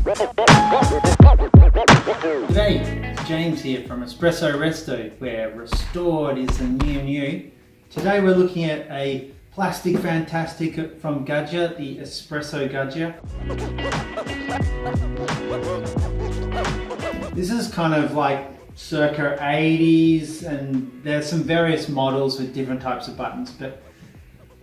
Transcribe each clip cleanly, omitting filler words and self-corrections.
G'day, it's James here from Espresso Resto, where restored is the new. Today we're looking at a plastic fantastic from Gaggia, the Espresso Gaggia. This is kind of like circa 80s, and there's some various models with different types of buttons, but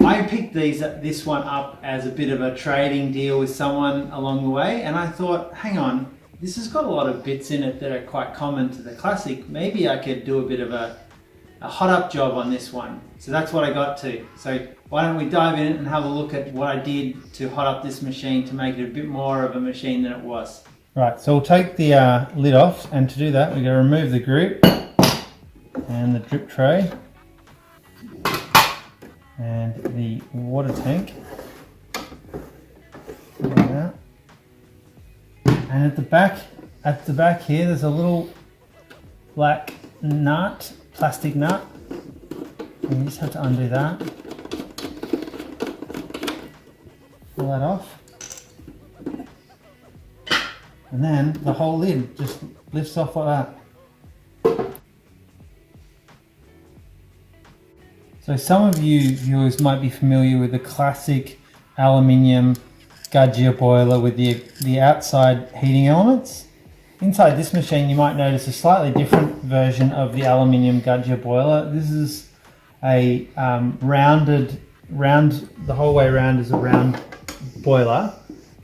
I picked this one up as a bit of a trading deal with someone along the way, and I thought, hang on, this has got a lot of bits in it that are quite common to the classic. Maybe I could do a bit of a hot up job on this one. So that's what I got to. So why don't we dive in and have a look at what I did to hot up this machine to make it a bit more of a machine than it was. Right, so we'll take the lid off, and to do that we're going to remove the group and the drip tray and the water tank. Like that. And at the back here, there's a little black nut, plastic nut. And you just have to undo that. Pull that off. And then the whole lid just lifts off like that. So some of you viewers might be familiar with the classic aluminium Gaggia boiler with the outside heating elements. Inside this machine you might notice a slightly different version of the aluminium Gaggia boiler. This is a the whole way around is a round boiler,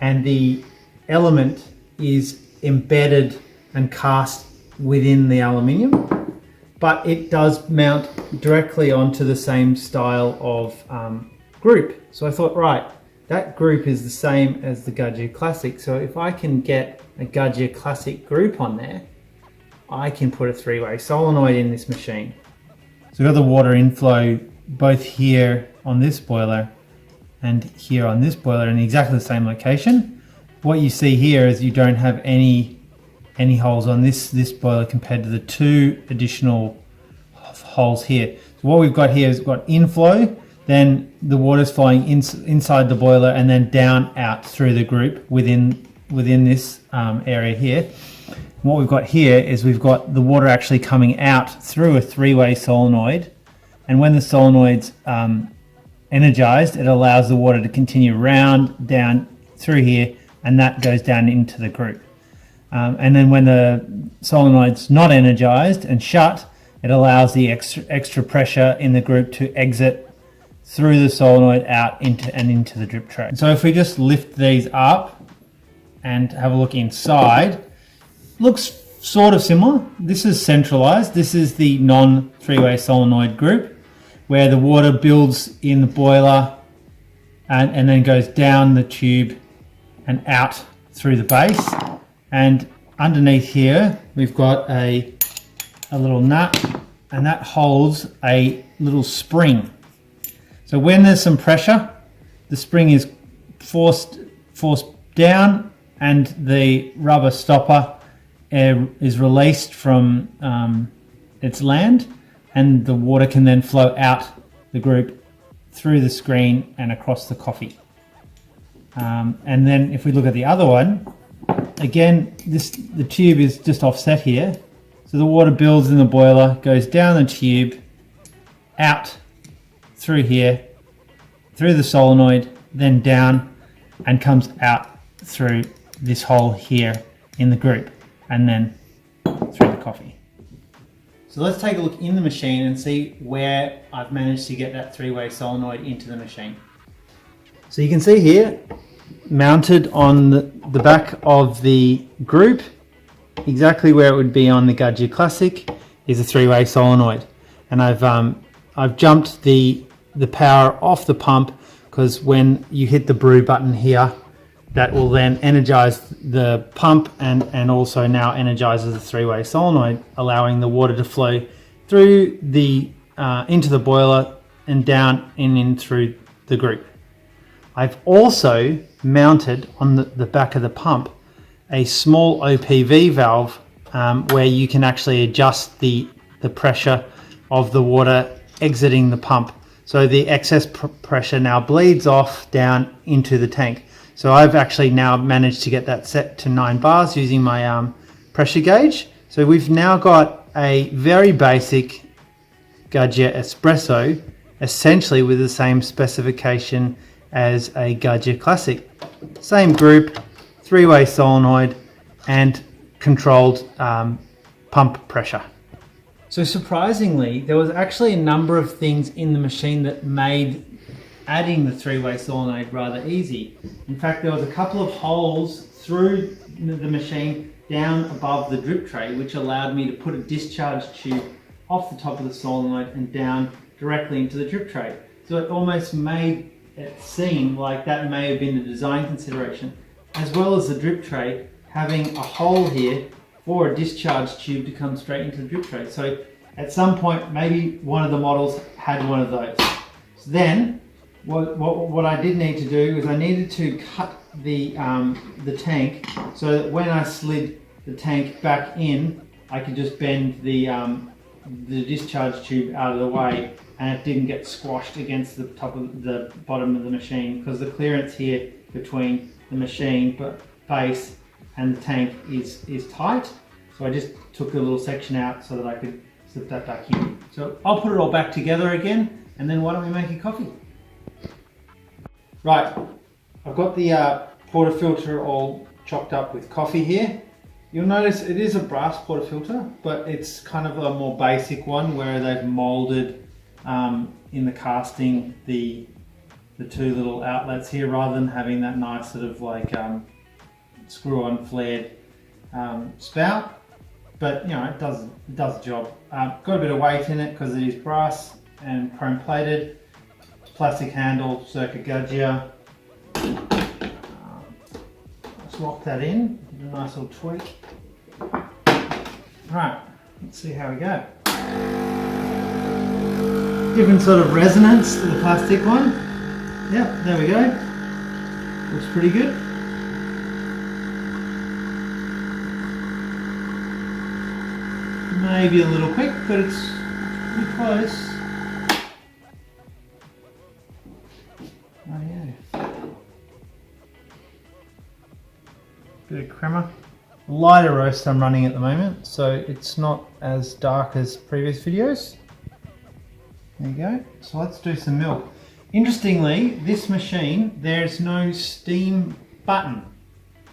and the element is embedded and cast within the aluminium, but it does mount directly onto the same style of group. So I thought, right, that group is the same as the Gaggia Classic, so if I can get a Gaggia Classic group on there, I can put a three-way solenoid in this machine. So we've got the water inflow both here on this boiler and here on this boiler in exactly the same location. What you see here is you don't have any holes on this boiler compared to the two additional holes here. So what we've got here is we've got inflow, then the water's flowing inside the boiler and then down out through the group within this area here. And what we've got here is we've got the water actually coming out through a three-way solenoid, and when the solenoid's energized, it allows the water to continue round down through here, and that goes down into the group. And then when the solenoid's not energized and shut, it allows the extra pressure in the group to exit through the solenoid out into the drip tray. So if we just lift these up and have a look inside, looks sort of similar. This is centralized. This is the non-three-way solenoid group, where the water builds in the boiler and then goes down the tube and out through the base. And underneath here we've got a little nut, and that holds a little spring. So when there's some pressure, the spring is forced down, and the rubber stopper is released from its land, and the water can then flow out the group through the screen and across the coffee. And then if we look at the other one, again, the tube is just offset here. So the water builds in the boiler, goes down the tube, out through here, through the solenoid, then down, and comes out through this hole here in the group, and then through the coffee. So let's take a look in the machine and see where I've managed to get that three-way solenoid into the machine. So you can see here, mounted on the back of the group, exactly where it would be on the Gaggia Classic, is a three-way solenoid. And I've jumped the power off the pump, because when you hit the brew button here, that will then energize the pump and also now energizes the three-way solenoid, allowing the water to flow through into the boiler and down in through the group. I've also mounted on the back of the pump a small OPV valve where you can actually adjust the pressure of the water exiting the pump. So the excess pressure now bleeds off down into the tank. So I've actually now managed to get that set to 9 bars using my pressure gauge. So we've now got a very basic Gaggia Espresso, essentially with the same specification as a Gaggia Classic. Same group, 3-way solenoid, and controlled pump pressure. So surprisingly, there was actually a number of things in the machine that made adding the 3-way solenoid rather easy. In fact, there was a couple of holes through the machine down above the drip tray, which allowed me to put a discharge tube off the top of the solenoid and down directly into the drip tray. So it almost made it seem like that may have been the design consideration, as well as the drip tray having a hole here for a discharge tube to come straight into the drip tray. So at some point, maybe one of the models had one of those. So then, what I did need to do is I needed to cut the tank so that when I slid the tank back in, I could just bend the discharge tube out of the way and it didn't get squashed against the top of the bottom of the machine, because the clearance here between the machine base and the tank is tight. So I just took a little section out so that I could slip that back in. So I'll put it all back together again, and then why don't we make a coffee? Right, I've got the portafilter all chocked up with coffee here. You'll notice it is a brass portafilter, but it's kind of a more basic one where they've molded in the casting the two little outlets here, rather than having that nice sort of like screw-on flared spout. But you know, it does the job. Got a bit of weight in it because it is brass and chrome plated. Plastic handle, circa Gaggia. Let's lock that in. A nice little tweak. Right, let's see how we go. Different sort of resonance to the plastic one. Yep, there we go. Looks pretty good. Maybe a little quick, but it's pretty close. Oh yeah. Bit of crema. Lighter roast I'm running at the moment, so it's not as dark as previous videos. There you go. So let's do some milk. Interestingly, this machine, there's no steam button.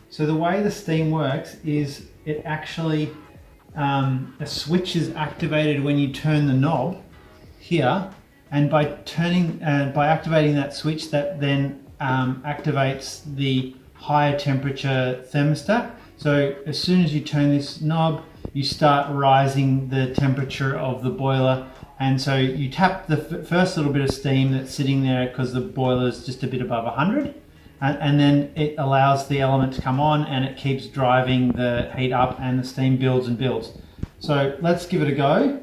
So the way the steam works is it actually, a switch is activated when you turn the knob here, and by activating that switch, that then activates the higher temperature thermostat. So as soon as you turn this knob, you start rising the temperature of the boiler. And so you tap the first little bit of steam that's sitting there because the boiler is just a bit above 100. And then it allows the element to come on and it keeps driving the heat up and the steam builds and builds. So let's give it a go.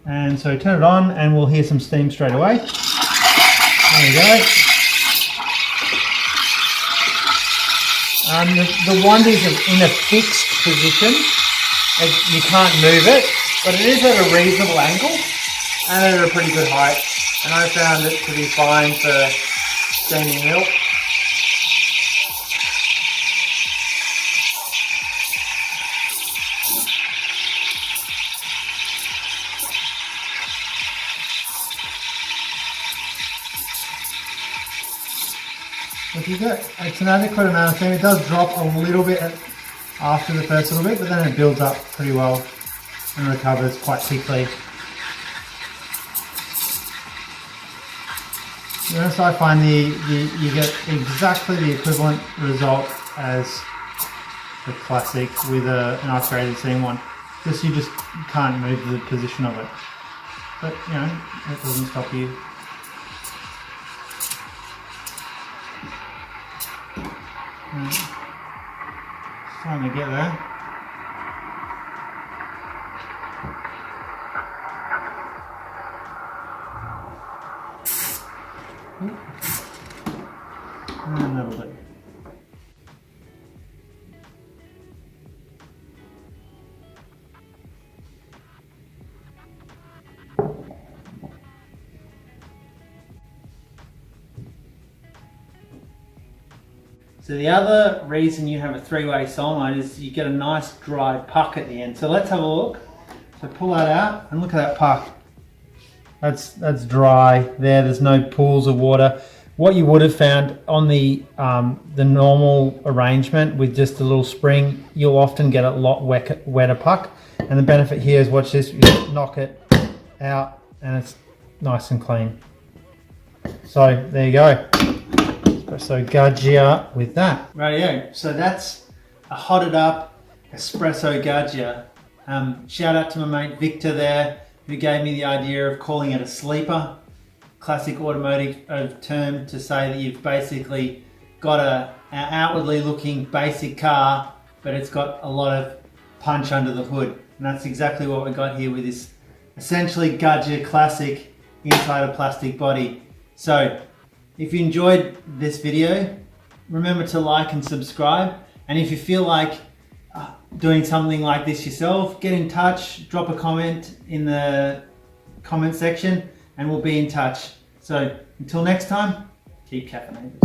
And so turn it on and we'll hear some steam straight away. There you go. The wand is in a fixed position. You can't move it, but it is at a reasonable angle and at a pretty good height. And I found it to be fine for steaming milk. It's an adequate amount of steam. It does drop a little bit after the first little bit, but then it builds up pretty well and recovers quite quickly. Yes, I find you get exactly the equivalent result as the Classic with an isolated steam one. You just can't move the position of it. But you know, that doesn't stop you. Trying to get there. And that'll do. So the other reason you have a three-way solenoid is you get a nice dry puck at the end. So let's have a look. So pull that out and look at that puck. That's dry there. There's no pools of water. What you would have found on the normal arrangement with just a little spring, you'll often get a lot wetter puck. And the benefit here is, watch this, you just knock it out and it's nice and clean. So there you go. Espresso Gaggia with that. Rightio. So that's a hotted up Espresso Gaggia. Shout out to my mate Victor there, who gave me the idea of calling it a sleeper. Classic automotive term to say that you've basically got an outwardly looking basic car, but it's got a lot of punch under the hood. And that's exactly what we got here with this essentially Gaggia classic inside a plastic body. So if you enjoyed this video, remember to like and subscribe. And if you feel like doing something like this yourself, get in touch, drop a comment in the comment section and we'll be in touch. So until next time, keep caffeinated.